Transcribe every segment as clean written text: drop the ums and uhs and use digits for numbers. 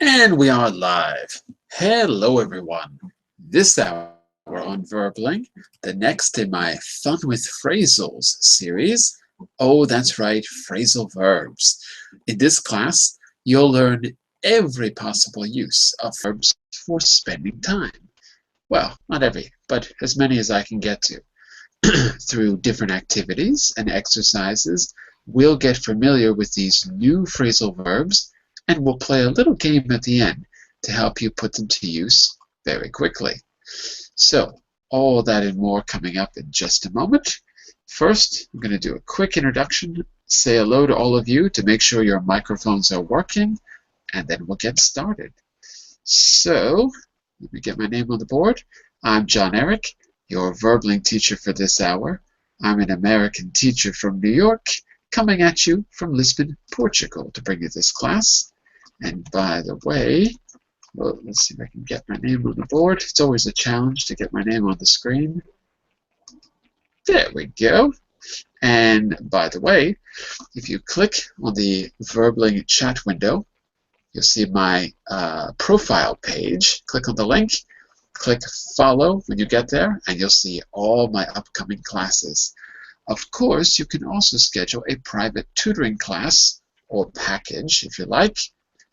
And we are live. Hello, everyone. This hour on Verbling, the next in my Fun with Phrasals series. Oh, that's right, phrasal verbs. In this class, you'll learn every possible use of verbs for spending time. Well, not every, but as many as I can get to. Through different activities and exercises, we'll get familiar with these new phrasal verbs, and we'll play a little game at the end to help you put them to use very quickly. So, all that and more coming up in just a moment. First, I'm going to do a quick introduction, say hello to all of you to make sure your microphones are working, and then we'll get started. So, let me get my name on the board. I'm John Eric, your Verbling teacher for this hour. I'm an American teacher from New York, coming at you from Lisbon, Portugal, to bring you this class. And by the way, well, let's see if I can get my name on the board. It's always a challenge to get my name on the screen. There we go. And by the way, if you click on the Verbling chat window, you'll see my profile page. Click on the link. Click follow when you get there, and you'll see all my upcoming classes. Of course, you can also schedule a private tutoring class or package if you like,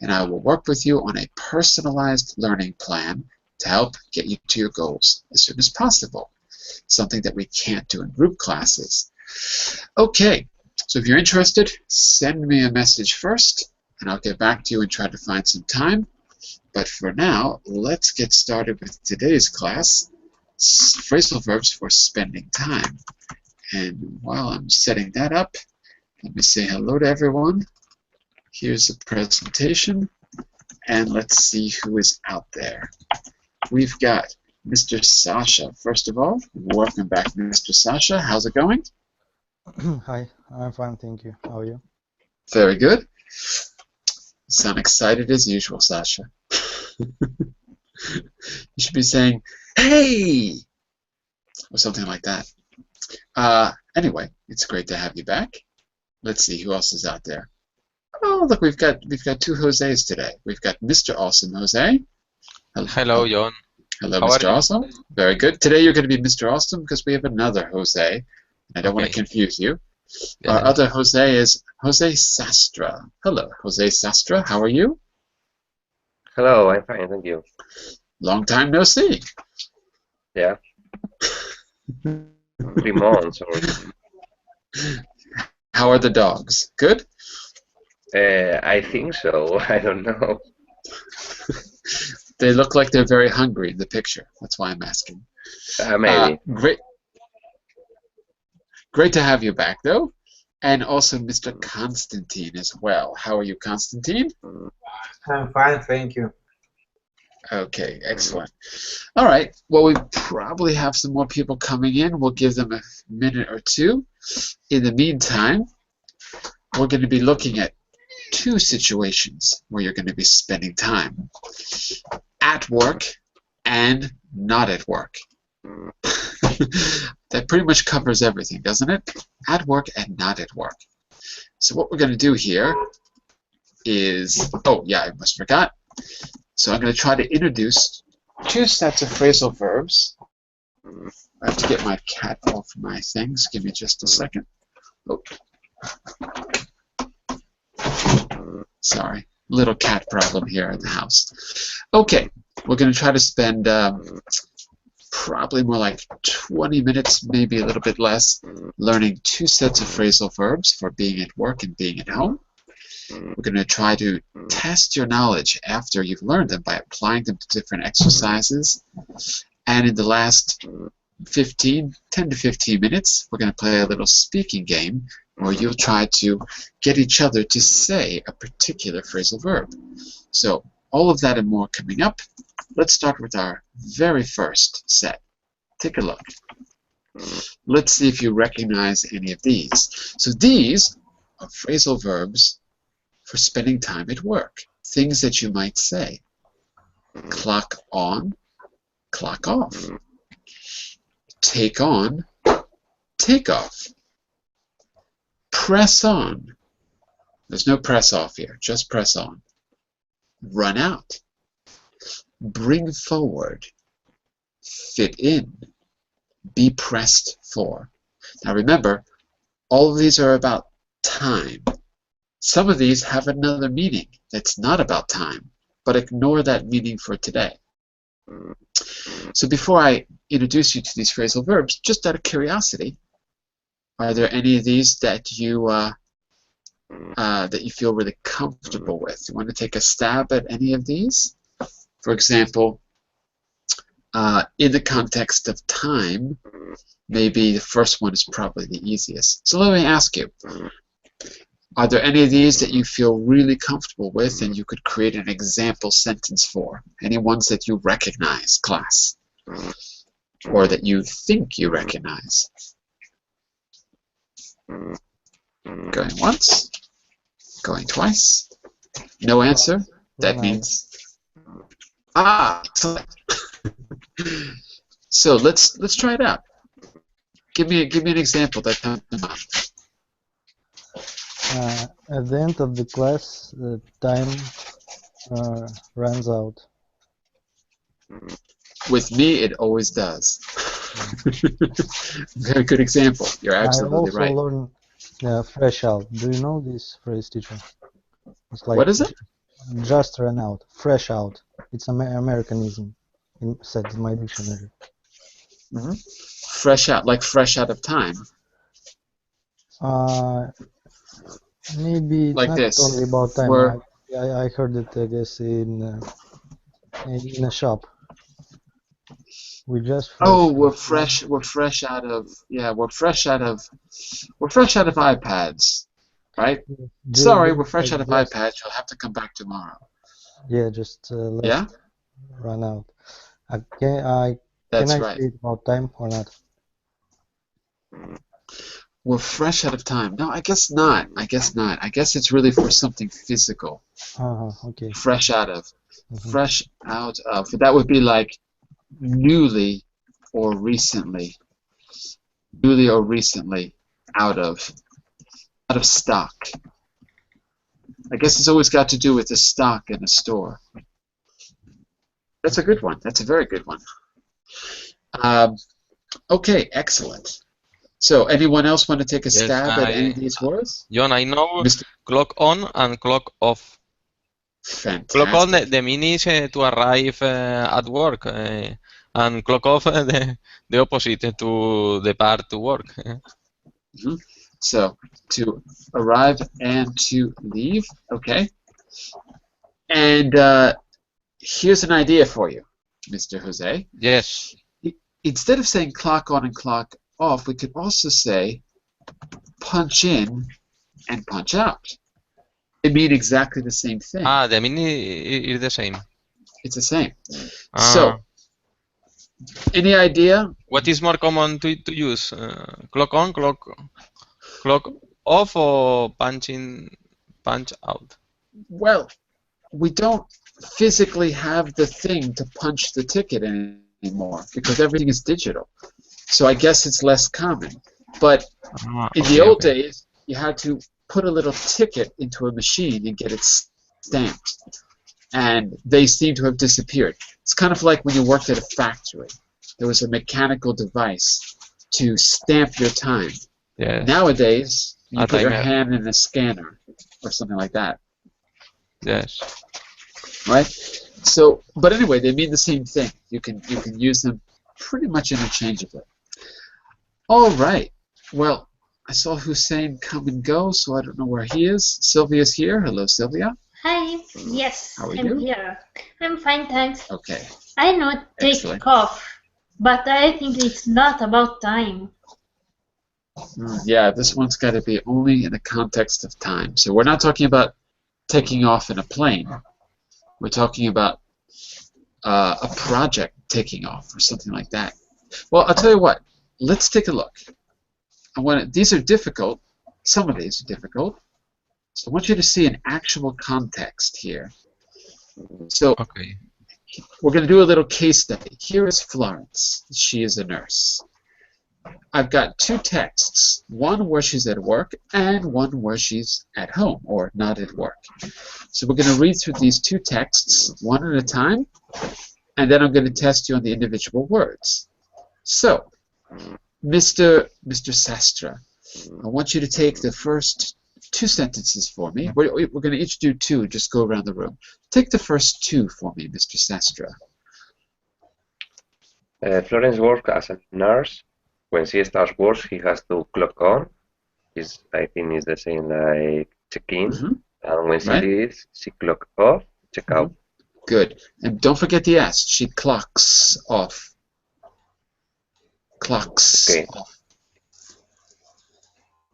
and I will work with you on a personalized learning plan to help get you to your goals as soon as possible, something that we can't do in group classes. Okay, so if you're interested, send me a message first, and I'll get back to you and try to find some time. But for now, let's get started with today's class, phrasal verbs for spending time. And while I'm setting that up, let me say hello to everyone. Here's the presentation, and let's see who is out there. We've got Mr. Sasha. First of all, welcome back, Mr. Sasha. How's it going? Hi, I'm fine, thank you. How are you? Very good. You sound excited as usual, Sasha. You should be saying, "Hey!" or something like that. Anyway, it's great to have you back. Let's see who else is out there. Oh, look, we've got two Jose's today. We've got Mr. Awesome Jose. Hello, John. Hello, How Mr. are you? Awesome. Very good. Today you're going to be Mr. Awesome because we have another Jose. I don't want to Okay. confuse you. Yeah. Our other Jose is Jose Sastra. Hello, Jose Sastra. How are you? Hello, I'm fine, thank you. Long time no see. Yeah, 3 months or How are the dogs? Good? I think so. I don't know. They look like they're very hungry in the picture. That's why I'm asking. Maybe. Great to have you back, though. And also Mr. Constantine as well. How are you, Constantine? I'm fine, thank you. Okay, excellent. All right, well, we probably have some more people coming in. We'll give them a minute or two. In the meantime, we're going to be looking at two situations where you're going to be spending time. At work and not at work. That pretty much covers everything, doesn't it? At work and not at work. So what we're going to do here is, oh yeah, I almost forgot. So I'm going to try to introduce two sets of phrasal verbs. I have to get my cat off my things. Give me just a second. Oh. Sorry, little cat problem here at the house. Okay, we're going to try to spend probably more like 20 minutes, maybe a little bit less, learning two sets of phrasal verbs for being at work and being at home. We're going to try to test your knowledge after you've learned them by applying them to different exercises. And in the last 10 to 15 minutes, we're going to play a little speaking game where you'll try to get each other to say a particular phrasal verb. So all of that and more coming up. Let's start with our very first set. Take a look. Let's see if you recognize any of these. So these are phrasal verbs for spending time at work. Things that you might say. Clock on, clock off. Take on, take off. Press on. There's no press off here, just press on. run out, bring forward, fit in, be pressed for. Now remember, all of these are about time. Some of these have another meaning that's not about time, but ignore that meaning for today. So before I introduce you to these phrasal verbs, just out of curiosity, are there any of these that you feel really comfortable with? You want to take a stab at any of these? For example, in the context of time, maybe the first one is probably the easiest. So let me ask you, are there any of these that you feel really comfortable with and you could create an example sentence for? Any ones that you recognize, class? Or that you think you recognize? Going once, going twice. No answer. That means excellent. So let's try it out. Give me an example that comes to mind. At the end of the class, the time runs out. With me, it always does. Very good example. You're absolutely right. I also learned fresh out. Do you know this phrase, teacher? It's like What is it? Just ran out. Fresh out. It's an Americanism. Said in my dictionary. Mm-hmm. Fresh out, like fresh out of time. Maybe it's like not this. only about time. We're, I heard it, I guess, in a shop. We just we're fresh out of iPads, right? Sorry, we're fresh out of iPads. You'll have to come back tomorrow. Yeah, just run out. That's can I right. say it about time or not? We're fresh out of time. No, I guess not. I guess it's really for something physical. Okay. Fresh out of. Fresh out of. That would be like newly or recently. Newly or recently out of stock. I guess it's always got to do with the stock in a store. That's a good one. That's a very good one. Okay, excellent. So, anyone else want to take a stab at any of these words? John, I know clock on and clock off. Fantastic. Clock on, the meaning is to arrive at work, and clock off, the opposite, to depart to work. So, to arrive and to leave, okay. And here's an idea for you, Mr. Jose. Yes. Instead of saying clock on and clock off, we could also say punch in and punch out. They mean exactly the same thing. The meaning is the same. It's the same. So, any idea? What is more common to use? Clock on, clock off, or punch out? Well, we don't physically have the thing to punch the ticket anymore because everything is digital. So I guess it's less common. But in the old days, you had to put a little ticket into a machine and get it stamped. And they seem to have disappeared. It's kind of like when you worked at a factory. There was a mechanical device to stamp your time. Yes. Nowadays, you put your hand in a scanner or something like that. Yes. Right? So, but anyway, they mean the same thing. You can use them pretty much interchangeably. All right. Well, I saw Hussein come and go, so I don't know where he is. Sylvia's here. Hello, Sylvia. Hi. Yes, I'm here. I'm fine, thanks. Okay. I know take off, but I think it's not about time. Yeah, this one's got to be only in the context of time. So we're not talking about taking off in a plane. We're talking about a project taking off or something like that. Well, I'll tell you what. Let's take a look. These are difficult. Some of these are difficult. So I want you to see an actual context here. So we're going to do a little case study. Here is Florence. She is a nurse. I've got two texts, one where she's at work and one where she's at home or not at work. So we're going to read through these two texts one at a time, and then I'm going to test you on the individual words. So, Mr. Sastra, I want you to take the first two sentences for me. We're going to each do two, just go around the room. Take the first two for me, Mr. Sastra. Florence works as a nurse. When she starts work, he has to clock on. I think it's the same like check-in. And when she leaves, she clock off, check out. Good. And don't forget the S. She clocks off. Clocks off.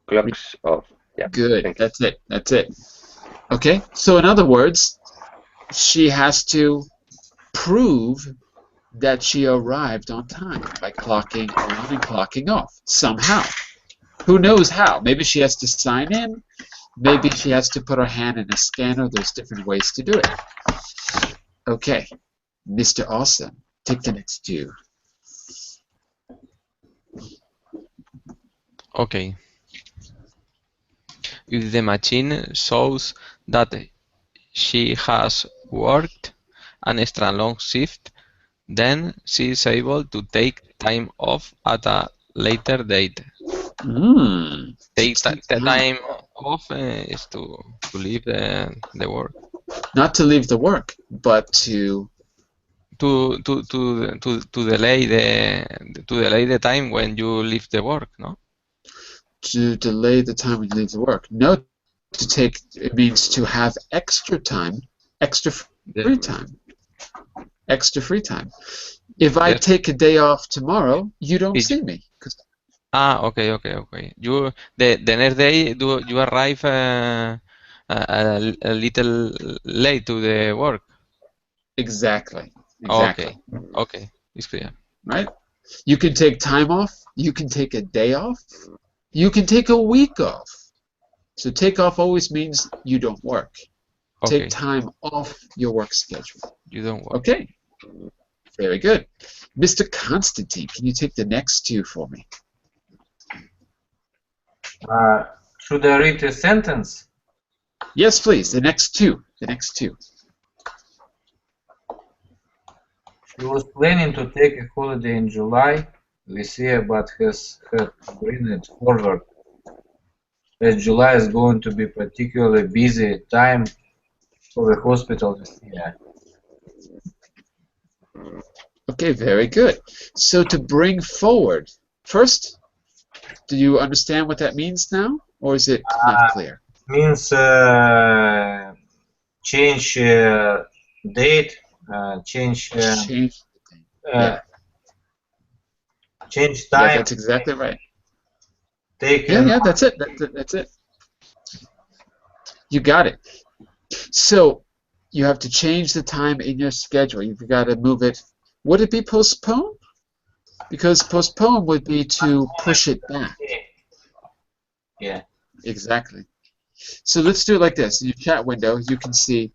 Clocks off. Yeah. Good. That's it. That's it. Okay. So in other words, she has to prove that she arrived on time by clocking on and clocking off somehow. Who knows how? Maybe she has to sign in. Maybe she has to put her hand in a scanner. There's different ways to do it. Okay. Mr. Awesome, take the next two. Okay. If the machine shows that she has worked an extra long shift, then she is able to take time off at a later date. The time off is to leave the work. Not to leave the work, but to delay the time when you leave the work, no? To delay the time when you leave the work. No, to take, it means to have extra time, extra free time. Extra free time. If I take a day off tomorrow, you don't see me. Okay. You the next day you arrive a little late to the work. Exactly. Okay, it's clear. Right? You can take time off. You can take a day off. You can take a week off. So take off always means you don't work. Okay. Take time off your work schedule. You don't work. Okay. Very good. Mr. Constantine, can you take the next two for me? Should I read a sentence? Yes, please. The next two. The next two. She was planning to take a holiday in July this year, but has had to bring it forward, as July is going to be particularly busy time for the hospital this year. Okay, very good. So to bring forward, first, do you understand what that means now, or is it not clear? Means change date, change change time. Yeah, that's exactly right. Yeah, that's it. That's it. You got it. So you have to change the time in your schedule. You've got to move it. Would it be postpone? Because postpone would be to push it back. Yeah. Exactly. So let's do it like this. In your chat window, you can see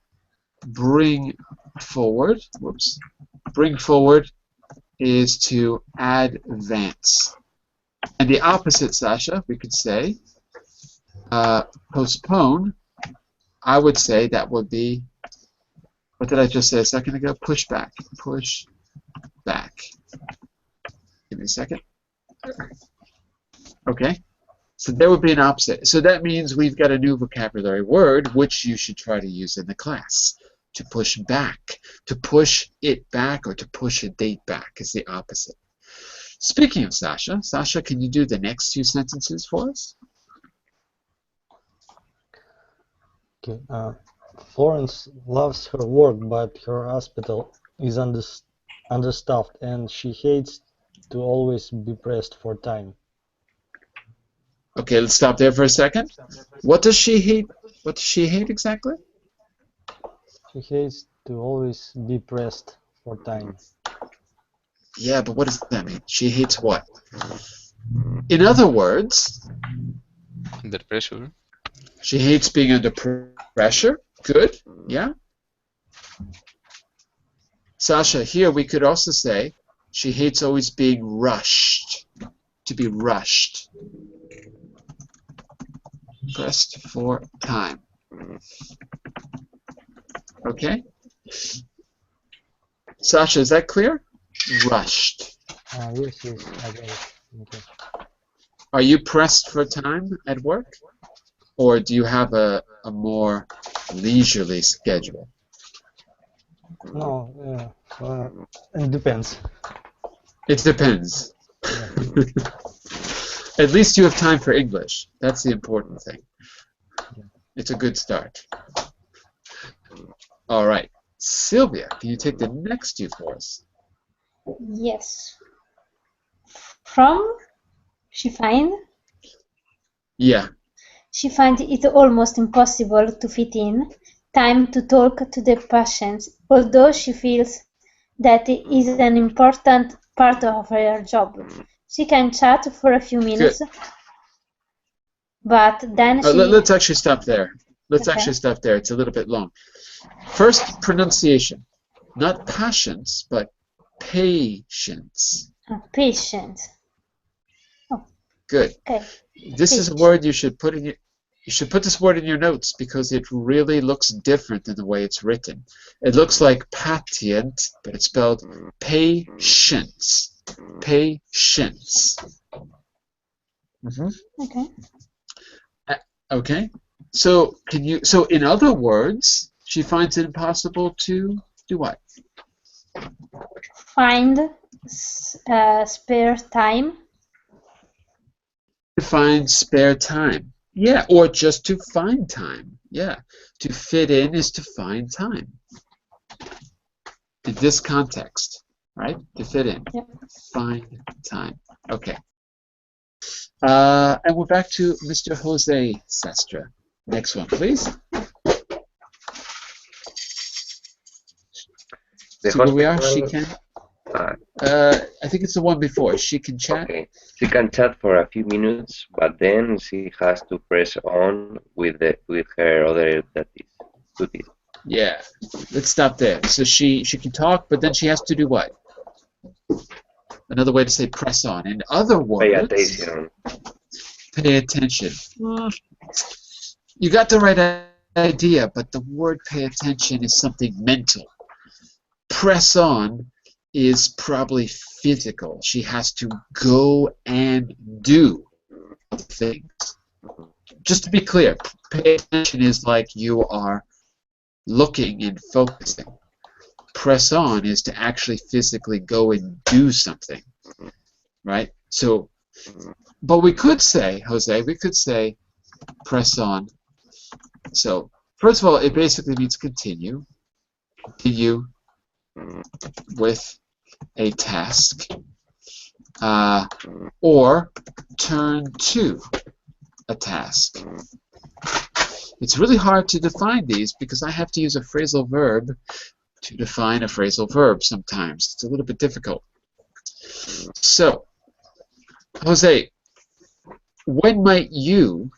bring forward. Whoops. Bring forward is to advance. And the opposite, Sasha, we could say postpone. I would say that would be, what did I just say a second ago? Push back. Push back. Give me a second. Okay. So there would be an opposite. So that means we've got a new vocabulary word which you should try to use in the class. To push back. To push it back or to push a date back is the opposite. Speaking of Sasha, can you do the next two sentences for us? Okay. Florence loves her work, but her hospital is understaffed, and she hates to always be pressed for time. Okay, let's stop there for a second. What does she hate? What does she hate exactly? She hates to always be pressed for time. Yeah, but what does that mean? She hates what? In other words, under pressure. She hates being under pressure. Good. Yeah. Sasha, here we could also say she hates always being rushed. to be rushed. Pressed for time. Okay? Sasha, is that clear? Rushed. Yes, yes, I got it. Okay. Are you pressed for time at work? Or do you have a more leisurely schedule? No, it depends. It depends. Yeah. At least you have time for English. That's the important thing. Yeah. It's a good start. All right. Sylvia, can you take the next two for us? Yes. From, she finds Yeah. She finds it almost impossible to fit in time to talk to the patients, although she feels that it is an important part of her job. She can chat for a few minutes, Good. but then Let's actually stop there. Let's Okay. actually stop there. It's a little bit long. First, pronunciation. Not patience, but patience. Patient. Good. Okay. This is a word you should put in your. You should put this word in your notes because it really looks different than the way it's written. It looks like patient, but it's spelled patience. Patience. Okay. Okay. So can you? So in other words, she finds it impossible to do what? Find spare time. To find spare time. Yeah, or just to find time. Yeah. To fit in is to find time. In this context, right? To fit in. Yep. Find time. Okay. And we're back to Mr. Jose Sestra. Next one, please. See where we are? She can. I think it's the one before. She can chat. Okay. She can chat for a few minutes, but then she has to press on with her other duties. Yeah. Let's stop there. So she can talk, but then she has to do what? Another way to say press on. In other words, Pay attention. Pay attention. You got the right idea, but the word pay attention is something mental. Press on is probably physical. She has to go and do things. Just to be clear, pay attention is like you are looking and focusing. Press on is to actually physically go and do something, right? So, but we could say, Jose, we could say press on. So, first of all, it basically means continue. Continue with a task. Or turn to a task. It's really hard to define these because I have to use a phrasal verb to define a phrasal verb sometimes. It's a little bit difficult. So, Jose, when might you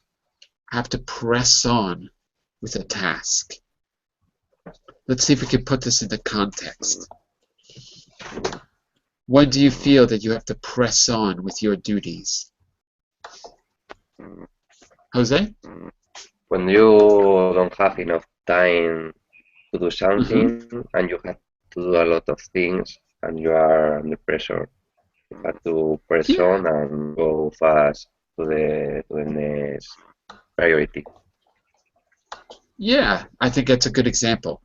have to press on with a task? Let's see if we can put this into context. When do you feel that you have to press on with your duties? Jose? When you don't have enough time to do something and you have to do a lot of things and you are under pressure, you have to press on and go fast to the next priority. Yeah, I think that's a good example,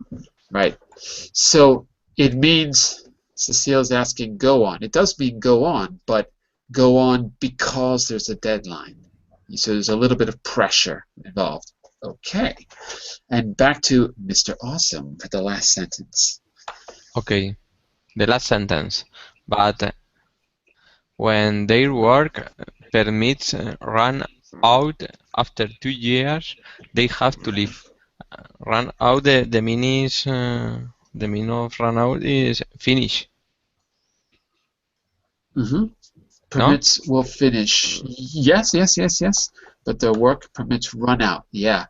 right? So it means, Cecile's asking go on. It does mean go on, but go on because there's a deadline. So there's a little bit of pressure involved. Okay. And back to Mr. Awesome for the last sentence. Okay, the last sentence. But when their work permits run out after 2 years, they have to leave. Run out, the meaning is, the meaning of run out is finish. Permits will finish. Yes. But their work permits run out. Yeah.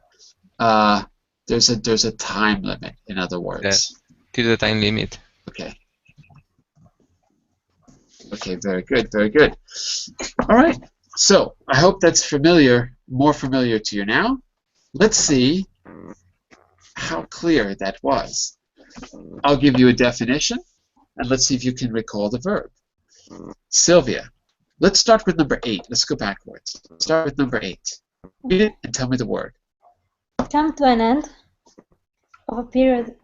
There's a time limit, in other words. To the time limit. Okay. Okay, very good, very good. All right, so I hope that's familiar, more familiar to you now. Let's see how clear that was. I'll give you a definition, and let's see if you can recall the verb. Sylvia, let's start with number 8. Let's go backwards. Start with number 8. Read it and tell me the word. Come to an end of a period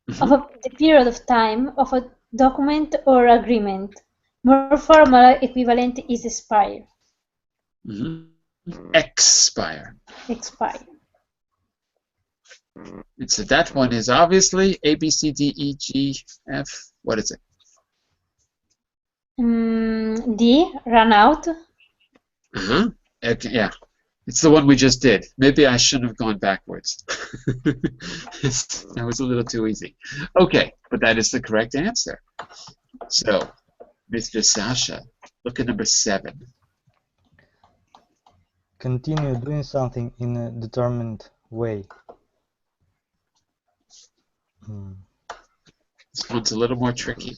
the period of time of a document or agreement. More formal equivalent is expire. Expire. Expire. And so that one is obviously A, B, C, D, E, G, F. What is it? D, run out. Okay, yeah. It's the one we just did. Maybe I shouldn't have gone backwards. That was a little too easy. Okay, but that is the correct answer. So, Mr. Sasha, look at number 7. Continue doing something in a determined way. This one's a little more tricky.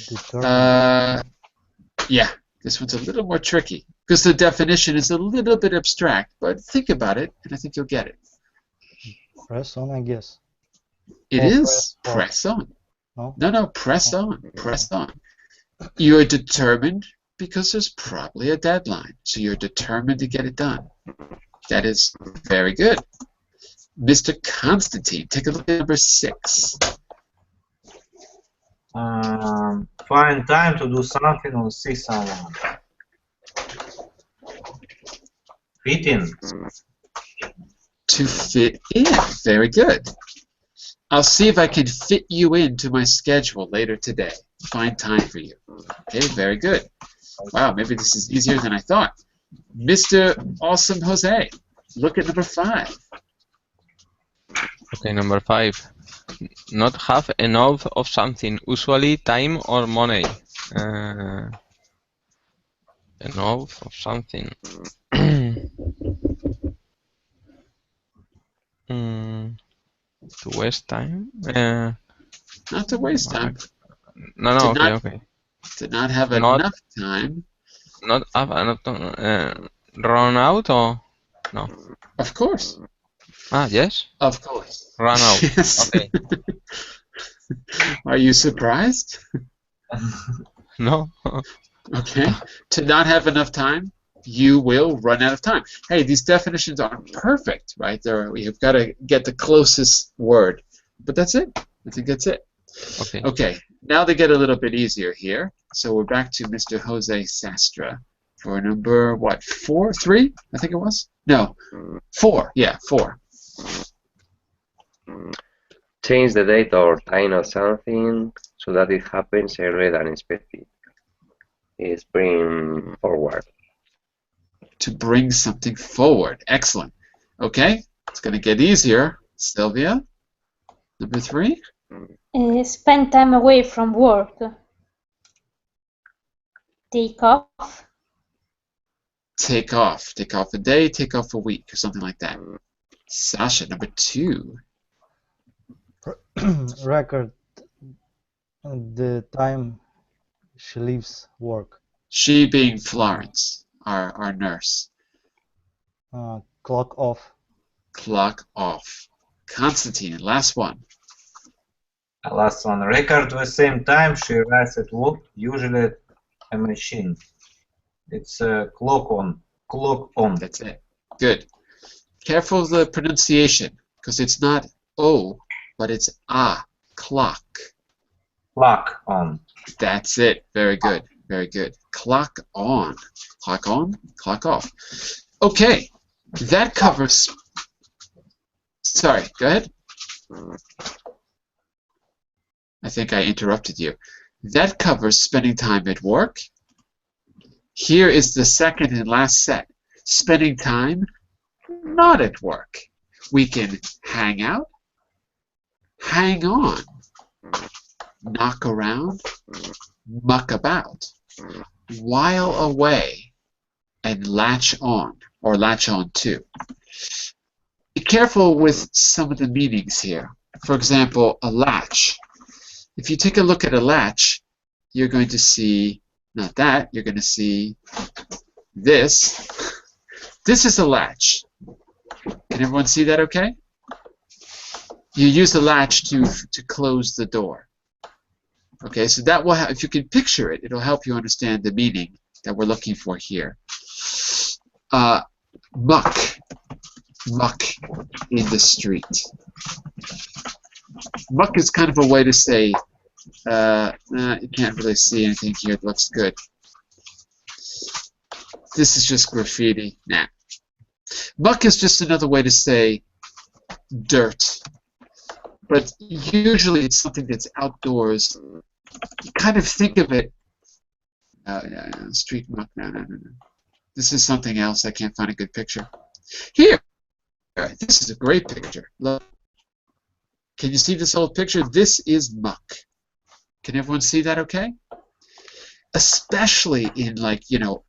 Determined. Yeah, this one's a little more tricky because the definition is a little bit abstract, but think about it, and I think you'll get it. Press on, I guess. It is press on. No, press on. Press on. You're determined because there's probably a deadline, so you're determined to get it done. That is very good. Mr. Constantine, take a look at number 6. Find time to do something or see someone. Fit in. To fit in. Very good. I'll see if I can fit you into my schedule later today. Find time for you. Okay, very good. Wow, maybe this is easier than I thought. Mr. Awesome Jose, look at number 5. Okay, number 5. Not have enough of something, usually time or money. Enough of something. To waste time? Not to waste time. No, okay. To not have enough time. Not have enough time. Run out or no? Of course. Yes? Of course. Run out. Yes. Okay. Are you surprised? No. Okay. To not have enough time, you will run out of time. Hey, these definitions aren't perfect, right? You've got to get the closest word. But that's it. I think that's it. Okay. Okay. Now they get a little bit easier here. So we're back to Mr. Jose Sastra for number, what, 4? 3? I think it was? No. 4. Yeah, 4. Change the date or time of something so that it happens earlier than expected. Is bring forward. To bring something forward. Excellent. Okay, it's going to get easier. Sylvia, number 3. Spend time away from work. Take off. Take off. Take off a day, take off a week, or something like that. Sasha, number 2. Record the time she leaves work. She being Florence, our nurse. Clock off. Clock off. Constantine, last one. Last one. Record the same time she arrives at work, usually at a machine. It's clock on. Clock on. That's it. Good. Careful of the pronunciation, because it's not O, but it's A. Clock. Clock on. That's it. Very good. Very good. Clock on. Clock on, clock off. Okay. That covers... Sorry, go ahead. I think I interrupted you. That covers spending time at work. Here is the second and last set. Spending time not at work. We can hang out, hang on, knock around, muck about, while away, and latch on, or latch on to. Be careful with some of the meanings here. For example, a latch. If you take a look at a latch, you're going to see, not that, you're going to see this. This is a latch. Can everyone see that okay? You use the latch to close the door. Okay, so that will if you can picture it, it'll help you understand the meaning that we're looking for here. Muck in the street. Muck is kind of a way to say, you can't really see anything here. It looks good. This is just graffiti. Nah. Muck is just another way to say dirt. But usually it's something that's outdoors. You kind of think of it. Street muck. No. This is something else. I can't find a good picture. Here. This is a great picture. Look. Can you see this old picture? This is muck. Can everyone see that okay? Especially in, like,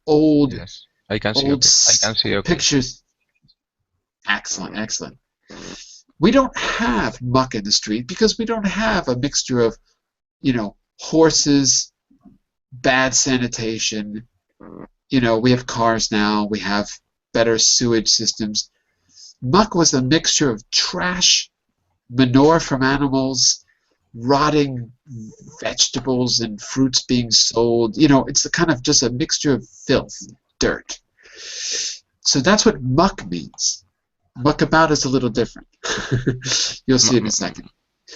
old, Yes, I can see. old I can see. Okay. pictures. Excellent, excellent. We don't have muck in the street because we don't have a mixture of, horses, bad sanitation. We have cars now. We have better sewage systems. Muck was a mixture of trash, manure from animals, rotting vegetables and fruits being sold. It's a kind of just a mixture of filth, dirt. So that's what muck means. Muckabout is a little different. You'll see in a second.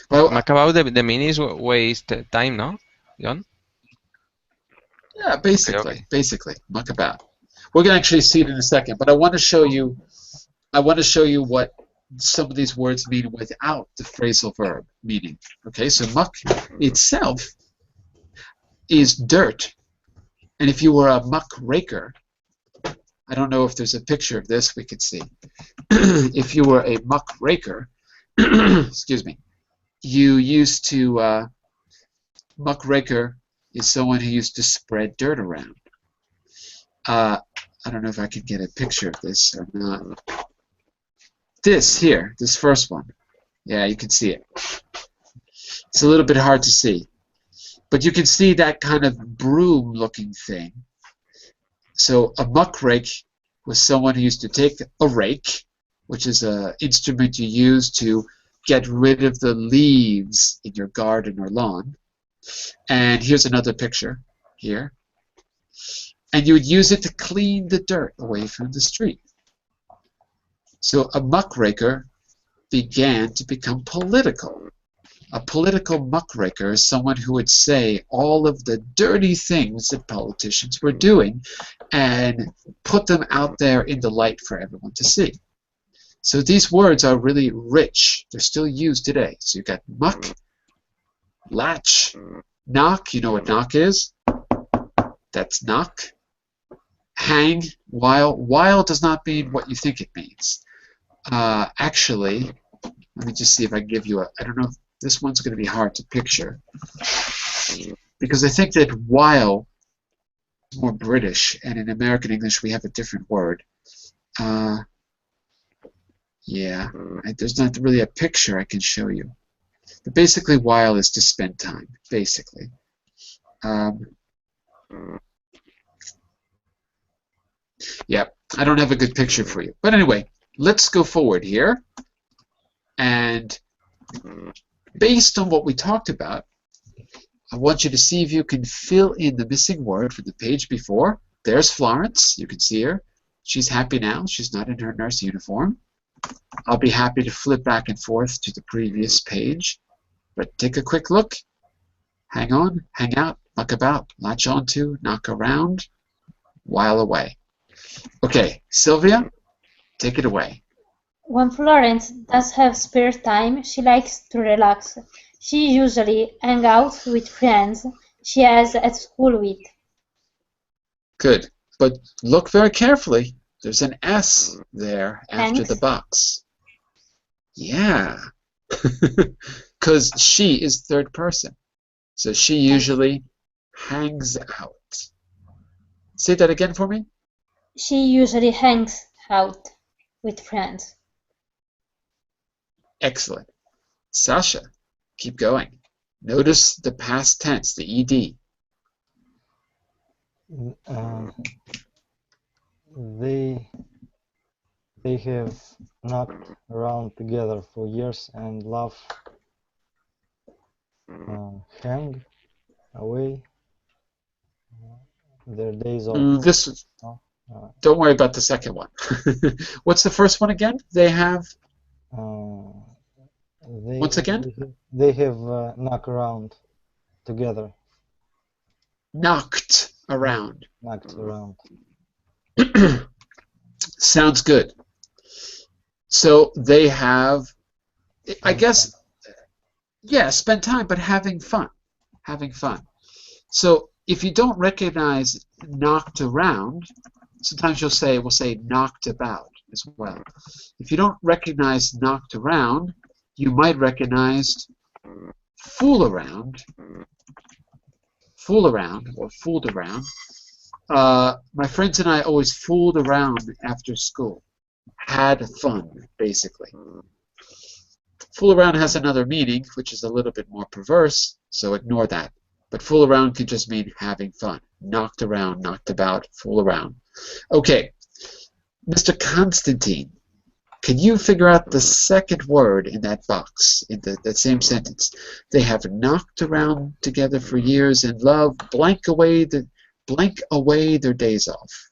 Well, Muckabout, the meaning is waste time, no, John? Yeah, basically, Okay. basically, muckabout. We're gonna actually see it in a second, but I want to show you. What some of these words mean without the phrasal verb meaning. Okay, so muck itself is dirt, and if you were a muck raker, I don't know if there's a picture of this we could see. If you were a muck raker, excuse me, you used to, muck raker is someone who used to spread dirt around. I don't know if I can get a picture of this or not. This here, this first one. Yeah, you can see it. It's a little bit hard to see. But you can see that kind of broom-looking thing. So a muck rake was someone who used to take a rake, which is an instrument you use to get rid of the leaves in your garden or lawn. And here's another picture here. And you would use it to clean the dirt away from the street. So a muckraker began to become political. A political muckraker is someone who would say all of the dirty things that politicians were doing and put them out there in the light for everyone to see. So these words are really rich. They're still used today. So you've got muck, latch, knock. You know what knock is? That's knock. Hang, while. While does not mean what you think it means. Actually, let me just see if I can give you I don't know if this one's going to be hard to picture, because I think that while is more British, and in American English we have a different word. Yeah, there's not really a picture I can show you. But basically, while is to spend time, basically. Yeah, I don't have a good picture for you. But anyway, let's go forward here. And based on what we talked about, I want you to see if you can fill in the missing word for the page before. There's Florence. You can see her. She's happy now. She's not in her nurse uniform. I'll be happy to flip back and forth to the previous page. But take a quick look. Hang on, hang out, muck about, latch onto, knock around, while away. Okay, Sylvia, take it away. When Florence does have spare time, she likes to relax. She usually hangs out with friends she has at school with. Good, but look very carefully. There's an S there after Thanks. the box. Yeah, because she is third person. So she usually hangs out. Say that again for me. She usually hangs out with friends. Excellent. Sasha, keep going. Notice the past tense, the ed. They have knocked around together for years and love hang away their days off. This. Don't worry about the second one. What's the first one again? They have. Once again? They have knocked around together. Knocked around. Knocked around. Sounds good. So they have, I guess, yeah, spend time, but having fun. Having fun. So if you don't recognize knocked around, sometimes we'll say knocked about as well. If you don't recognize knocked around, you might recognize fool around or fooled around. My friends and I always fooled around after school. Had fun, basically. Fool around has another meaning, which is a little bit more perverse, so ignore that. But fool around can just mean having fun. Knocked around, knocked about, fool around. Okay, Mr. Constantine, can you figure out the second word in that box, in that same sentence? They have knocked around together for years in love, blank away their days off.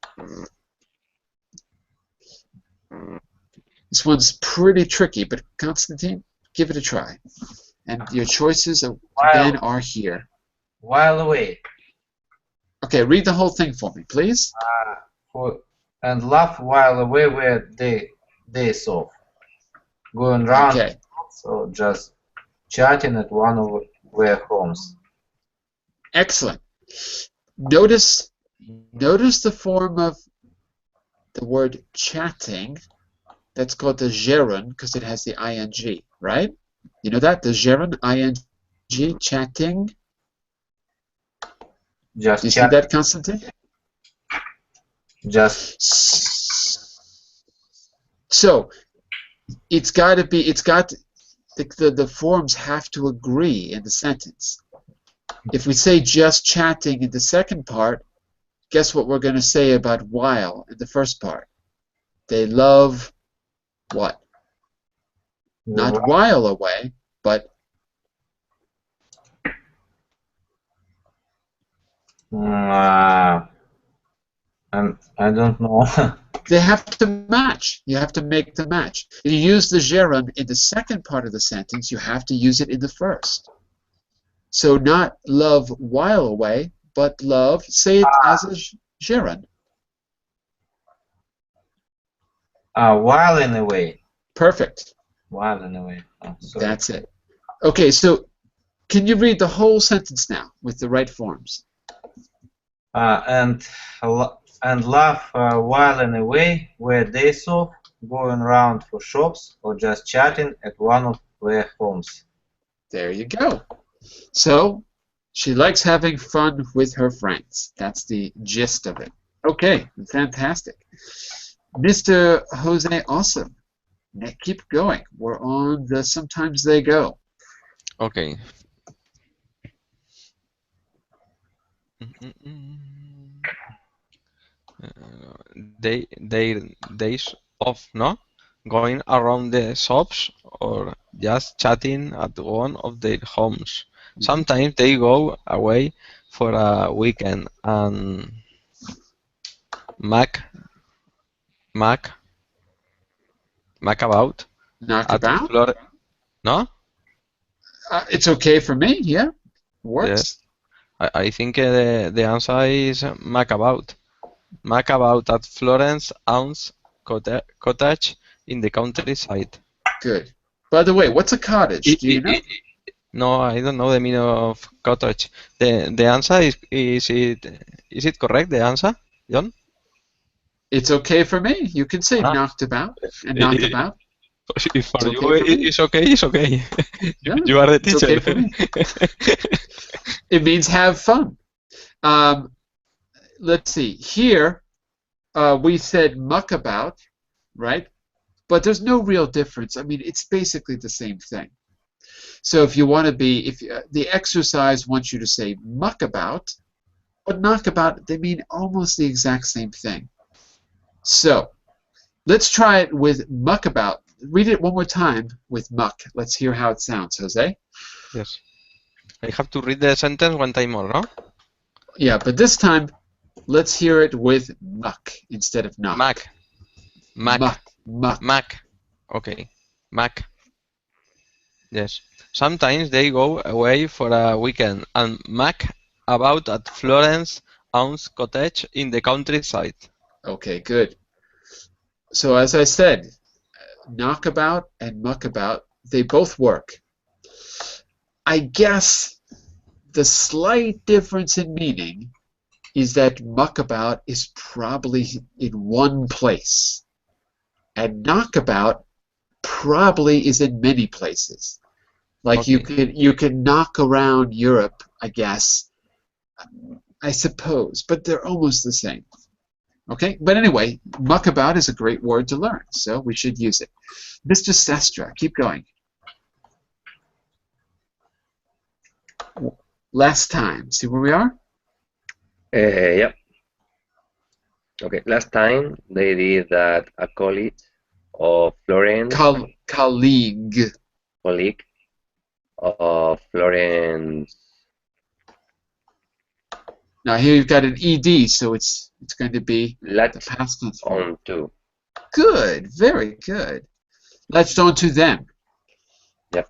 This one's pretty tricky, but Constantine, give it a try. And your choices again are here. While away. Okay, read the whole thing for me, please. And laugh while away were days off. Going round, okay. So just chatting at one of their homes. Excellent. Notice the form of the word chatting. That's called the gerund because it has the ing, right? You know that? The gerund, ing, chatting. Just do you see that, Constantine? Just. So it's got the forms have to agree in the sentence. If we say just chatting in the second part, guess what we're going to say about while in the first part? They love what? Not while away, but I don't know. they have to match. You have to make them match. If you use the gerund in the second part of the sentence, you have to use it in the first. So not love while away, but love, say it as a gerund. While in a way. Perfect. While in a way. Oh, that's it. Okay, so can you read the whole sentence now with the right forms? And laugh while in a way were days off, going round for shops or just chatting at one of their homes. There you go. So she likes having fun with her friends. That's the gist of it. Okay, fantastic. Mr. Jose, awesome. Now keep going. We're on the sometimes they go. Okay. They days off, no? Going around the shops or just chatting at one of their homes. Sometimes they go away for a weekend and Mac about. Knock about? No? It's okay for me, yeah. Works. Yes. I think the answer is Mac about. Mac about at Florence Ann's cottage in the countryside. Good. By the way, what's a cottage? Do you know? No, I don't know the meaning of cottage. The answer is it correct? The answer, John? It's okay for me. You can say knocked about and knock about. If for you it's okay, it's okay. Yeah, you are the teacher. It's okay for me. It means have fun. Let's see. Here, we said muck about, right? But there's no real difference. I mean, it's basically the same thing. So if you want to be, if the exercise wants you to say muck about, but knock about, they mean almost the exact same thing. So let's try it with muck about. Read it one more time with muck. Let's hear how it sounds, Jose. Yes. I have to read the sentence one time more, no? Yeah, but this time, let's hear it with muck instead of knock. Mac. Muck. Mac. Okay. Mac. Yes. Sometimes they go away for a weekend and mac about at Florence Aunt's cottage in the countryside. Okay, good. So as I said, knockabout and muckabout, they both work. I guess the slight difference in meaning is that muckabout is probably in one place, and knockabout probably is in many places. Like Okay. you could knock around Europe, I guess, I suppose, but they're almost the same. Okay, but anyway, muckabout is a great word to learn, so we should use it. Mr. Sestra, keep going. Last time, see where we are? Yeah. Okay, last time they did that a colleague of Florence, Colleague. colleague of Florence. Now here you've got an ed, so it's going to be Latched the past tense form. onto. Good, very good. Latched onto them. Yep.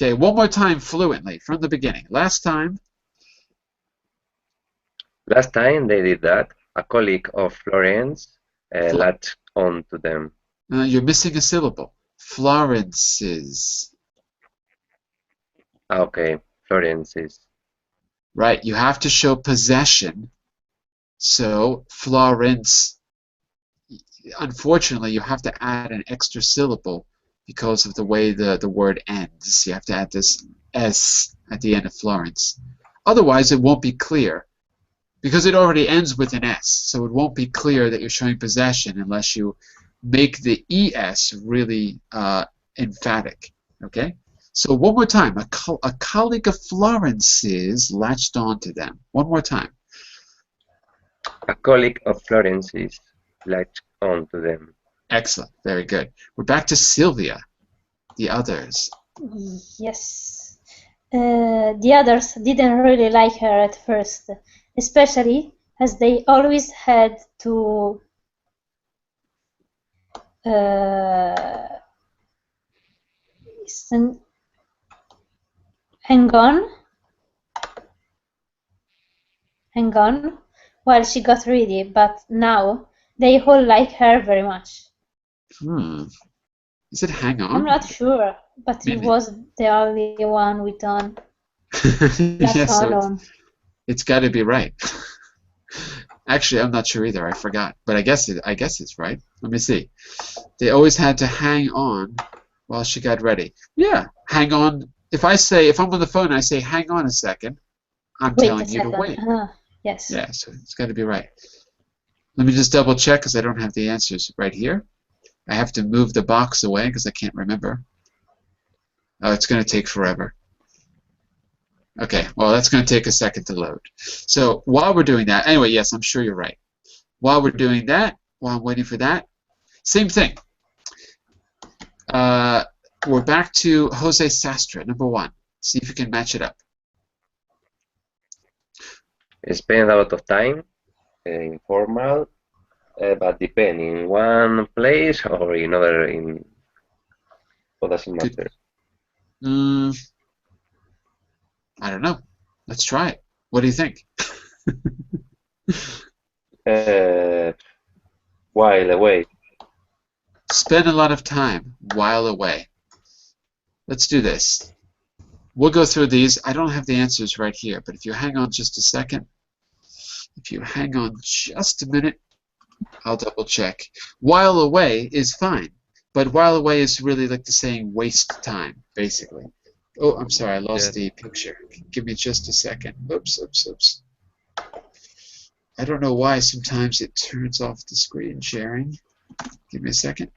Okay, one more time fluently from the beginning. Last time. Last time they did that, a colleague of Florence latched onto them. You're missing a syllable. Florence's. Okay, Florence's. Right, you have to show possession. So Florence, unfortunately, you have to add an extra syllable because of the way the word ends. You have to add this S at the end of Florence. Otherwise, it won't be clear because it already ends with an S. So it won't be clear that you're showing possession unless you make the ES really emphatic. Okay? So one more time. A colleague of Florence's latched onto them. One more time. A colleague of Florence's latched onto them. Excellent. Very good. We're back to Sylvia. The others. Yes. The others didn't really like her at first, especially as they always had to hang on while she got ready, but now they all like her very much. Is it hang on? I'm not sure, but Maybe. he was the only one with on. Yes, on. It's got to be right. Actually, I'm not sure either. I forgot, but I guess it's right. Let me see. They always had to hang on while she got ready. Yeah, hang on. If I'm on the phone and I say hang on a second, I'm telling you to wait. Yes. Yeah, so it's got to be right. Let me just double check because I don't have the answers right here. I have to move the box away because I can't remember. Oh, it's going to take forever. Okay, well, that's going to take a second to load. So while we're doing that, anyway, yes, I'm sure you're right. While we're doing that, while I'm waiting for that, same thing. We're back to Jose Sastre, number 1. See if you can match it up. Spend a lot of time, informal, but depend in one place or in other. What does it matter? I don't know. Let's try it. What do you think? While away. Spend a lot of time while away. Let's do this. We'll go through these. I don't have the answers right here, but if you hang on just a second, if you hang on just a minute, I'll double check. While away is fine, but while away is really like the saying waste time, basically. Oh, I'm sorry, I lost the picture. Give me just a second. Oops. I don't know why sometimes it turns off the screen sharing. Give me a second.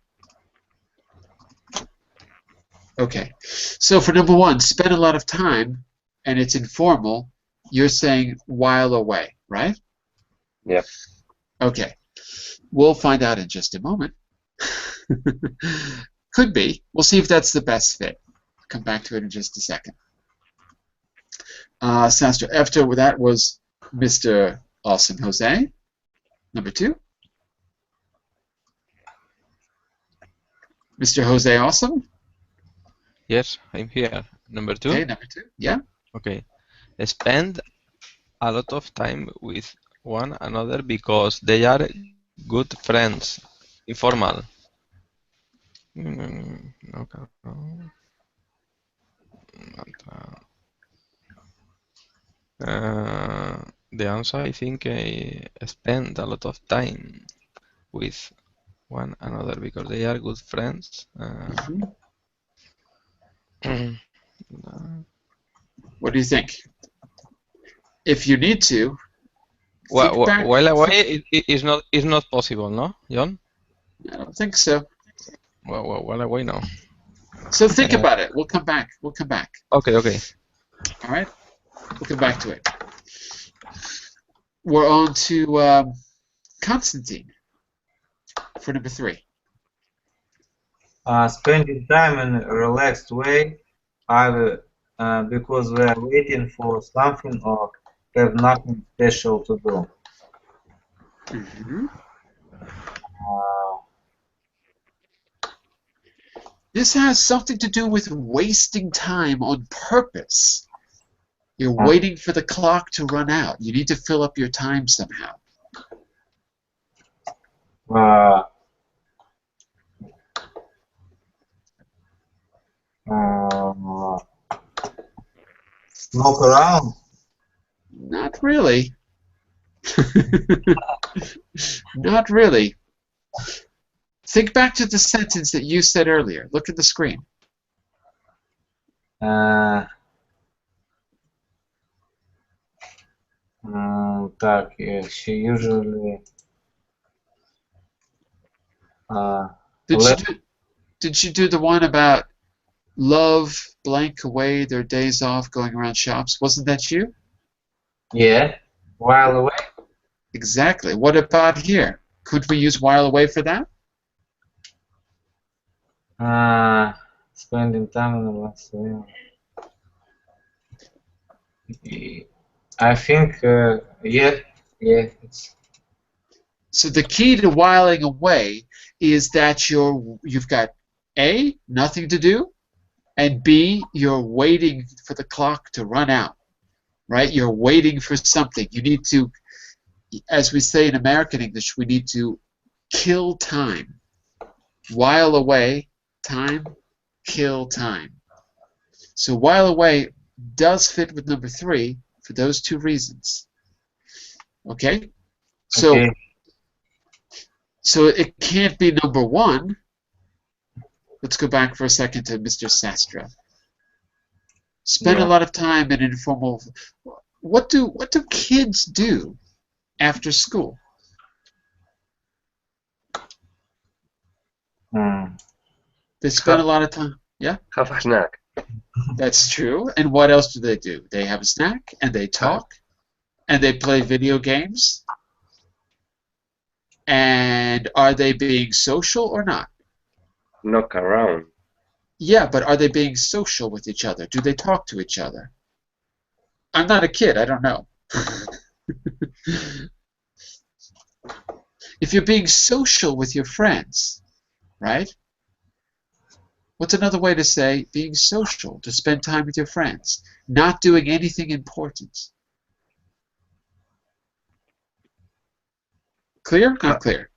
Okay. So for number one, spend a lot of time, and it's informal. You're saying while away, right? Yep. Okay. We'll find out in just a moment. Could be. We'll see if that's the best fit. I'll come back to it in just a second. Sastra, after that was Mr. Awesome Jose. Number two. Mr. Jose Awesome. Yes, I'm here. Number two. Okay, number two. Yeah. Okay. Spend a lot of time with one another because they are good friends. Informal. The answer, I think, I spend a lot of time with one another because they are good friends. What do you think? If you need to, think back. While away, it is not possible, no, John? I don't think so. While away, no. So think about it. We'll come back. We'll come back. Okay, okay. All right. We'll come back to it. We're on to Constantine for number three. Spending time in a relaxed way, either because we are waiting for something or have nothing special to do. Mm-hmm. This has something to do with wasting time on purpose. You're waiting for the clock to run out. You need to fill up your time somehow. Smoke around? Not really. Not really. Think back to the sentence that you said earlier. Look at the screen. Так, she usually Did she do the one about love blank away their days off going around shops? Wasn't that you? Yeah, while away. Exactly. What about here? Could we use while away for that? Spending time in the last I think, yeah. So the key to whiling away is that you've got A, nothing to do, and B, you're waiting for the clock to run out, right? You're waiting for something. You need to, as we say in American English, we need to kill time. While away, time, kill time. So while away does fit with number three for those two reasons. Okay? So, so it can't be number one. Let's go back for a second to Mr. Sastra. Spend a lot of time in informal. What do kids do after school? They spend a lot of time. Yeah. Have a snack. That's true. And what else do? They have a snack and they talk and they play video games. And are they being social or not? Knock around. Yeah, but are they being social with each other? Do they talk to each other? I'm not a kid. I don't know. If you're being social with your friends, right? What's another way to say being social, to spend time with your friends, not doing anything important? Clear? Not clear.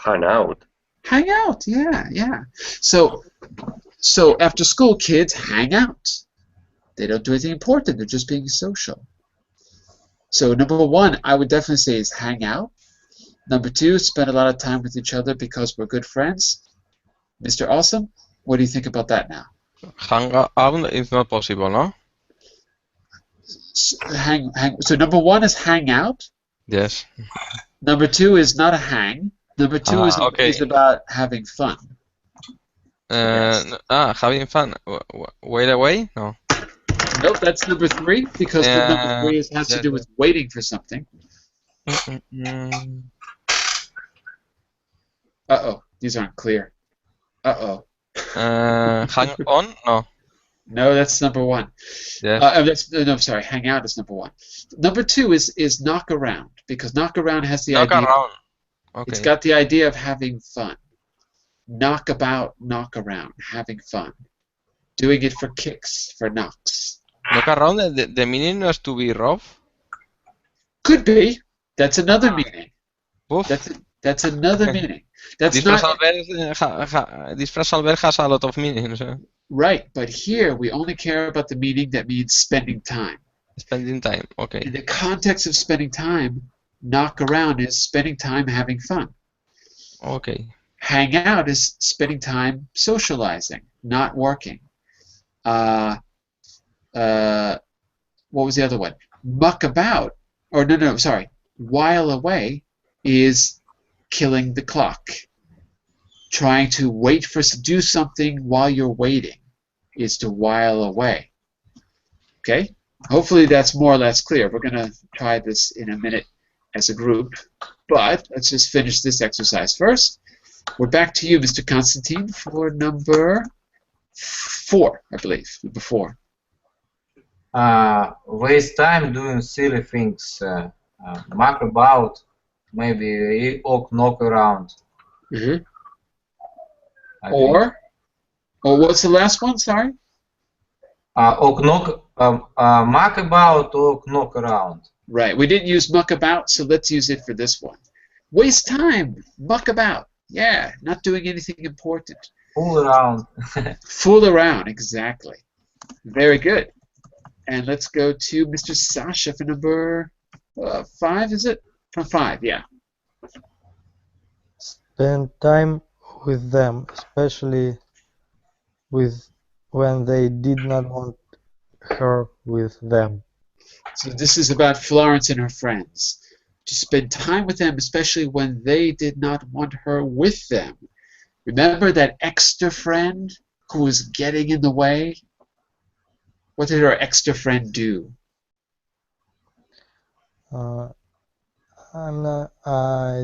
Hang out. Hang out, yeah. So after school, kids hang out. They don't do anything important. They're just being social. So number one, I would definitely say is hang out. Number two, spend a lot of time with each other because we're good friends. Mr. Awesome, what do you think about that now? Hang out is not possible, no? So number one is hang out. Yes. Number two is not a hang. Number two is about having fun. Having fun. Wait away? No. Nope, that's number 3 because the number 3 has to do with waiting for something. Uh-oh, these aren't clear. Uh-oh. Hang on? No. No, that's number 1. Yes. No, I'm sorry. Hang out is number 1. Number 2 is knock around because knock around has the Knock idea. around. Okay. It's got the idea of having fun. Knock about, knock around, having fun. Doing it for kicks, for knocks. Knock around, the meaning was to be rough? Could be. That's another meaning. Oof. That's another meaning. That's This not phrasal verb has a lot of meanings. right, but here we only care about the meaning that means spending time. Spending time, okay. In the context of spending time, knock around is spending time having fun. Okay. Hang out is spending time socializing, not working. What was the other one? Muck about, or no, sorry. While away is killing the clock. Trying to wait for do something while you're waiting is to while away. Okay? Hopefully that's more or less clear. We're going to try this in a minute as a group, but let's just finish this exercise first. We're back to you, Mr. Constantine, for number 4, I believe. Number 4. Waste time doing silly things. Muck about, maybe knock around. Mm-hmm. Or what's the last one? Sorry. Muck about or knock around. Right. We didn't use muck about, so let's use it for this one. Waste time. Muck about. Yeah, not doing anything important. Fool around. Fool around. Exactly. Very good. And let's go to Mr. Sasha for number 5. Is it? From 5. Yeah. Spend time with them, especially when they did not want her with them. So this is about Florence and her friends. To spend time with them, especially when they did not want her with them. Remember that extra friend who was getting in the way? What did her extra friend do? I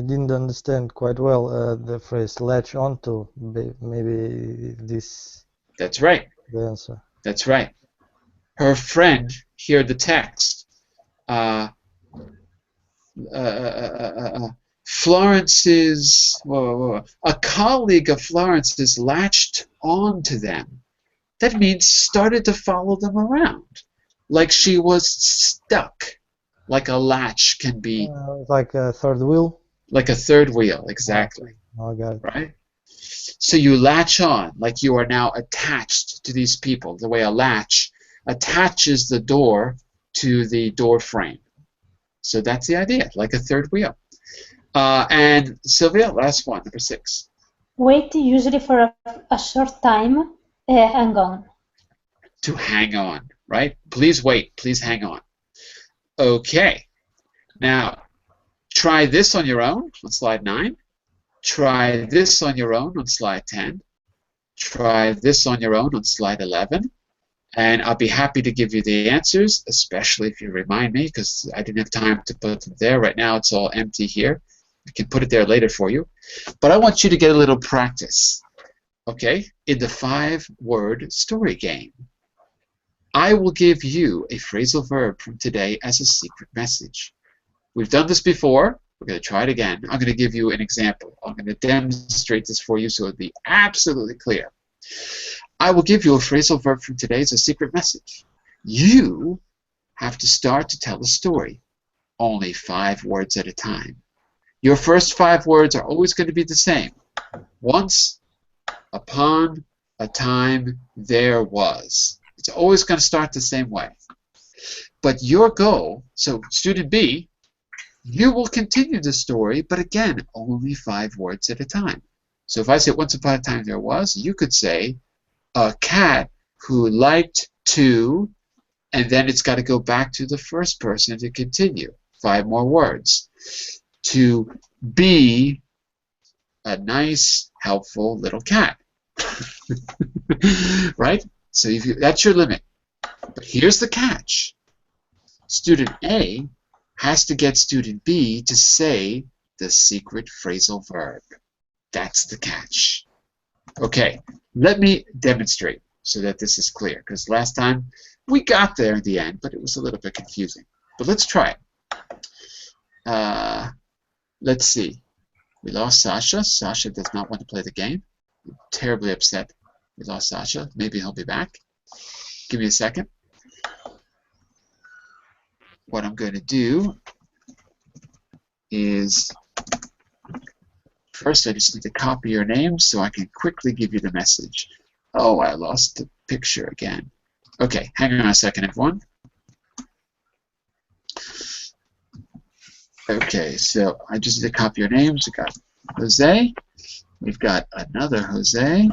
didn't understand quite well the phrase latch onto. Maybe this. That's right. The answer. That's right. Her friend, here the text. Florence's, a colleague of Florence's latched on to them. That means started to follow them around, like she was stuck, like a latch can be. Like a third wheel? Like a third wheel, exactly. Oh, I got it. Right? So you latch on, like you are now attached to these people, the way a latch attaches the door to the door frame. So that's the idea, like a third wheel. And Sylvia, last one, number 6. Wait usually for a short time. Hang on. To hang on, right? Please wait. Please hang on. Okay. Now, try this on your own on slide 9. Try this on your own on slide 10. Try this on your own on slide 11. And I'll be happy to give you the answers, especially if you remind me, because I didn't have time to put them there. Right now it's all empty here. I can put it there later for you. But I want you to get a little practice, okay, in the 5-word story game. I will give you a phrasal verb from today as a secret message. We've done this before. We're going to try it again. I'm going to give you an example. I'm going to demonstrate this for you so it'll be absolutely clear. I will give you a phrasal verb from today as a secret message. You have to start to tell a story, only 5 words at a time. Your first 5 words are always going to be the same. Once upon a time there was. It's always going to start the same way. But your goal, so student B, you will continue the story, but again, only 5 words at a time. So if I say once upon a time there was, you could say a cat who liked to, and then it's got to go back to the first person to continue. 5 more words. To be a nice, helpful little cat. Right? So that's your limit. But here's the catch. Student A has to get student B to say the secret phrasal verb. That's the catch. Okay, let me demonstrate so that this is clear, because last time we got there in the end, but it was a little bit confusing. But let's try it. Let's see. We lost Sasha. Sasha does not want to play the game. I'm terribly upset. We lost Sasha. Maybe he'll be back. Give me a second. What I'm going to do is, first I just need to copy your name so I can quickly give you the message. Oh, I lost the picture again. Okay, hang on a second, everyone. Okay, so I just need to copy your names. We got Jose. We've got another Jose.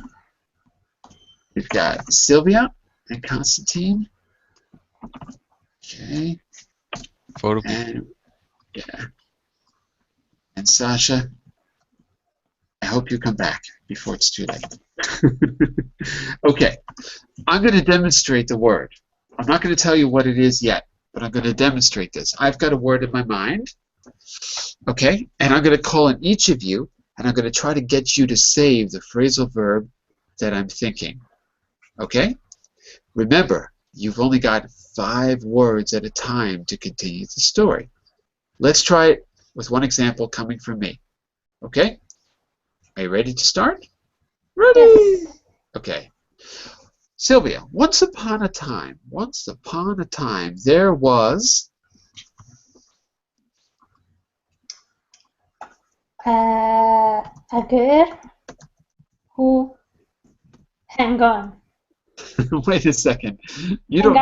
We've got Sylvia and Constantine. Okay. And yeah. And Sasha. I hope you come back before it's too late. Okay. I'm going to demonstrate the word. I'm not going to tell you what it is yet, but I'm going to demonstrate this. I've got a word in my mind. Okay, and I'm going to call on each of you, and I'm going to try to get you to save the phrasal verb that I'm thinking. Okay? Remember, you've only got 5 words at a time to continue the story. Let's try it with one example coming from me. Okay? Are you ready to start? Ready! Yes. Okay. Sylvia, once upon a time, there was... A girl who hang on. Wait a second. You don't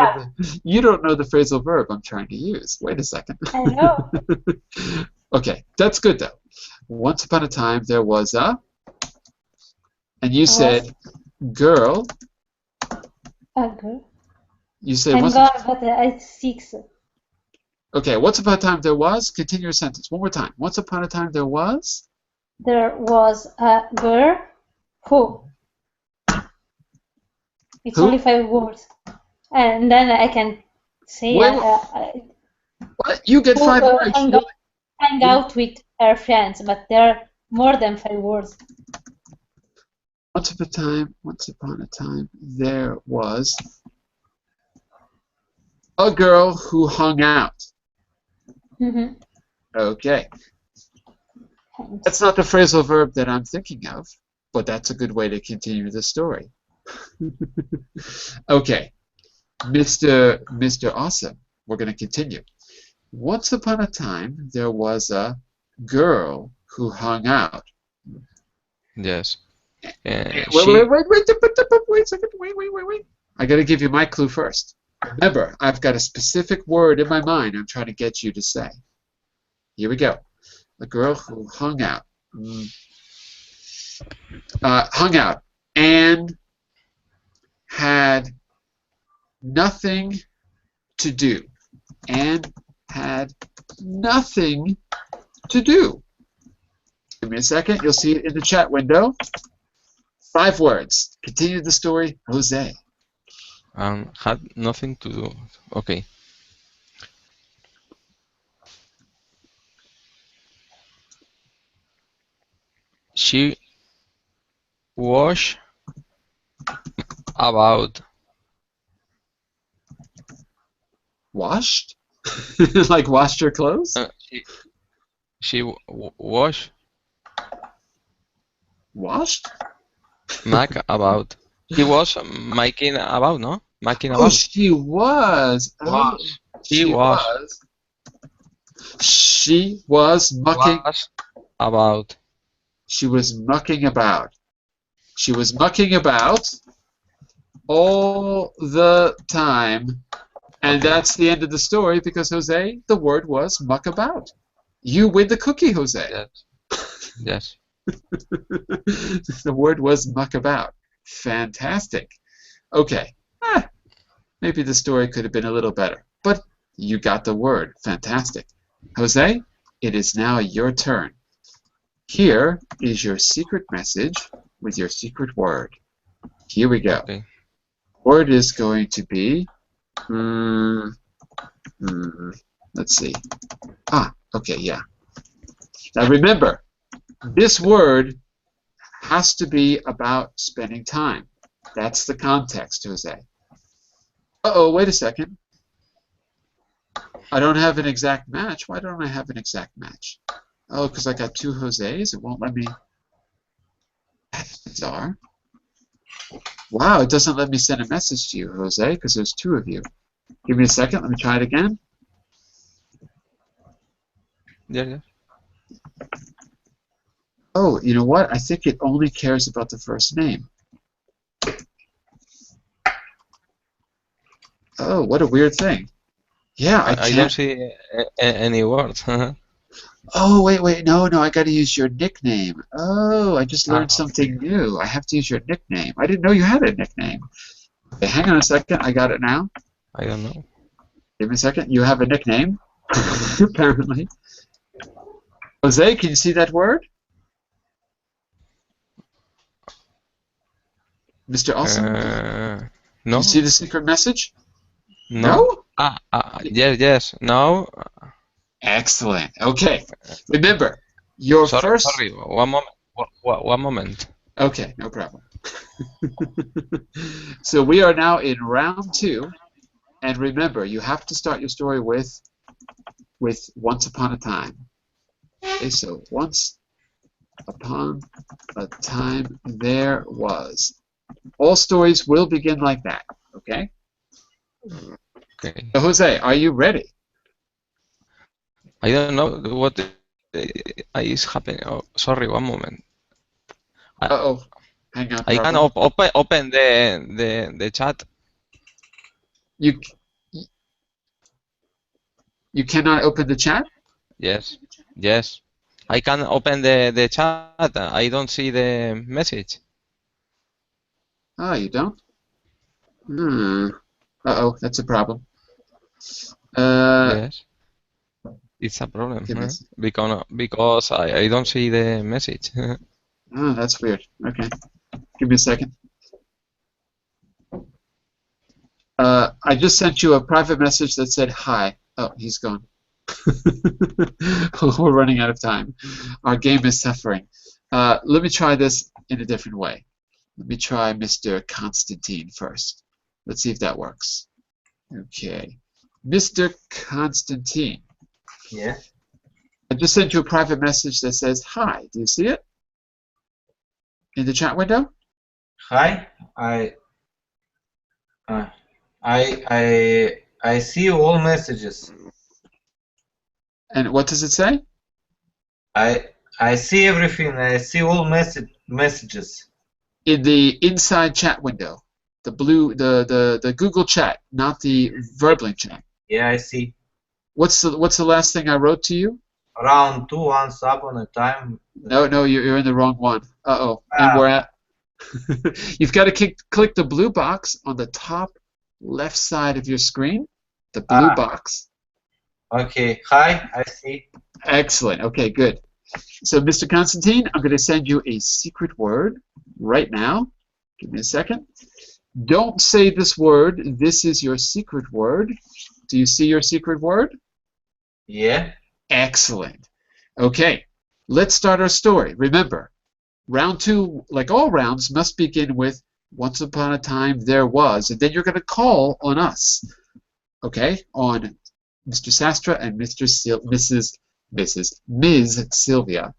know the phrasal verb I'm trying to use. Wait a second. I know. Okay, that's good though. Once upon a time there was a, and you said girl. A girl. You said Hang once. on, but it's 6. Okay, once upon a time there was. Continue your sentence one more time. Once upon a time there was. There was a girl who. It's Who? only 5 words, and then I can say What? You get 5 words. Hang out with her friends, but there are more than 5 words. Once upon a time, there was a girl who hung out. Mm-hmm. Okay. That's not the phrasal verb that I'm thinking of, but that's a good way to continue the story. Okay. Mr. Awesome, we're going to continue. Once upon a time, there was a girl who hung out. Yes. Wait a second. Wait. I got to give you my clue first. Remember, I've got a specific word in my mind I'm trying to get you to say. Here we go. A girl who hung out. Hung out and had nothing to do. And had nothing to do. Give me a second. You'll see it in the chat window. 5 words. Continue the story. Jose. Had nothing to do. Okay. She was about. Washed? Like washed your clothes? She was washed? Mac about. He was making about, no? Making Oh, about. she was. Oh, She was. She was mucking. Was about. She was mucking about. She was mucking about all the time. And that's the end of the story because, Jose, the word was muck about. You win the cookie, Jose. Yes. Yes. The word was muck about. Fantastic. Okay. Maybe the story could have been a little better. But you got the word. Fantastic. Jose, it is now your turn. Here is your secret message with your secret word. Here we go. Okay. Word is going to be, let's see. Okay, yeah. Now remember, this word has to be about spending time. That's the context, Jose. Uh-oh, wait a second. I don't have an exact match. Why don't I have an exact match? Oh, because I got two Jose's? It won't let me. That's bizarre. Wow, it doesn't let me send a message to you, Jose, because there's two of you. Give me a second. Let me try it again. Yeah. Oh, you know what? I think it only cares about the first name. Oh, what a weird thing. Yeah, I I don't can't. see any words. Oh, wait. No, I got to use your nickname. Oh, I just learned something new. I have to use your nickname. I didn't know you had a nickname. Okay, hang on a second. I got it now. I don't know. Give me a second. You have a nickname, apparently. Jose, can you see that word? Mr. Olson? No. You see the secret message? No? Yes. No. Excellent. Okay. Remember, your first... Sorry, one moment. One moment. Okay, no problem. So we are now in round 2. And remember, you have to start your story with once upon a time. Okay, so once upon a time there was. All stories will begin like that, okay? Okay. So Jose, are you ready? I don't know what is happening. Oh, sorry, one moment. Uh-oh. Hang on. I can open the chat. You cannot open the chat? Yes. I can open the chat. I don't see the message. Oh, you don't? Uh-oh, that's a problem. Yes. It's a problem, because I don't see the message. Oh, that's weird. Okay. Give me a second. I just sent you a private message that said hi. Oh, he's gone. We're running out of time. Our game is suffering. Let me try this in a different way. Let me try Mr. Constantine first. Let's see if that works. Okay. Mr. Constantine. Yeah. I just sent you a private message that says hi. Do you see it? In the chat window? Hi. I see all messages. And what does it say? I see everything. I see all messages. In the inside chat window. The blue the Google chat, not the Verbling chat. Yeah, I see. What's the last thing I wrote to you? Round 2, once upon a time. No, you're in the wrong one. Uh-oh. And we're at you've got to click the blue box on the top left side of your screen. The blue box. Okay. Hi, I see. Excellent. Okay, good. So, Mr. Constantine, I'm going to send you a secret word right now. Give me a second. Don't say this word. This is your secret word. Do you see your secret word? Yeah. Excellent. Okay, let's start our story. Remember, round 2, like all rounds, must begin with once upon a time there was, and then you're going to call on us, okay, on Mr. Sastra and Ms. Sylvia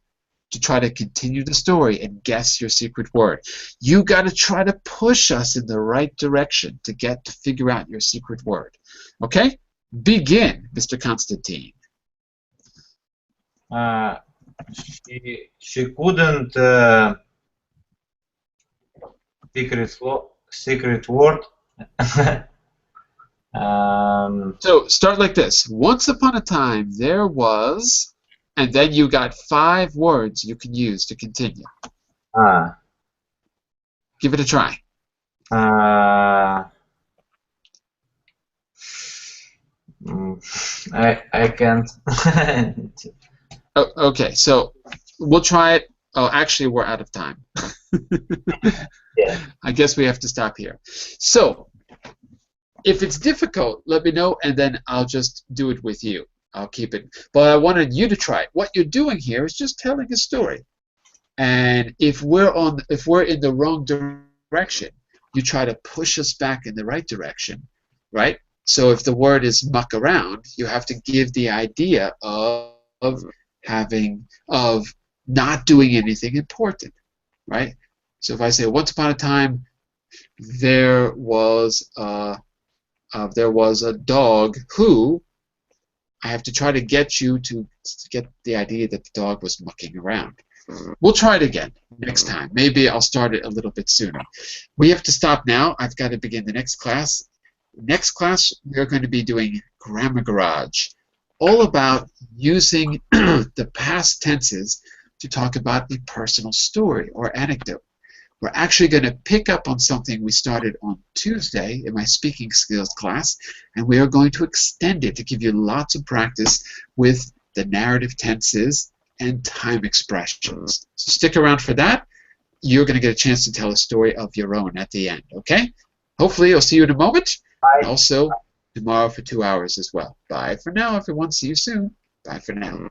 to try to continue the story and guess your secret word. You got to try to push us in the right direction to figure out your secret word. Okay? Begin, Mr. Constantine. She couldn't secret word. So start like this. Once upon a time there was, and then you got 5 words you can use to continue. Give it a try. I can't. Okay, so we'll try it Oh, actually, we're out of time. Yeah. I guess we have to stop here. So, if it's difficult, let me know, and then I'll just do it with you. I'll keep it. But I wanted you to try it. What you're doing here is just telling a story. And if we're in the wrong direction, you try to push us back in the right direction, right? So if the word is muck around, you have to give the idea of not doing anything important, right? So if I say, once upon a time, there was a dog who, I have to try to get you to get the idea that the dog was mucking around. We'll try it again next time. Maybe I'll start it a little bit sooner. We have to stop now. I've got to begin the next class. Next class, we're going to be doing Grammar Garage, all about using the past tenses to talk about a personal story or anecdote. We're actually going to pick up on something we started on Tuesday in my speaking skills class, and we are going to extend it to give you lots of practice with the narrative tenses and time expressions. So stick around for that. You're going to get a chance to tell a story of your own at the end, okay? Hopefully, I'll see you in a moment. Bye. And also tomorrow for 2 hours as well. Bye for now, everyone. See you soon. Bye for now.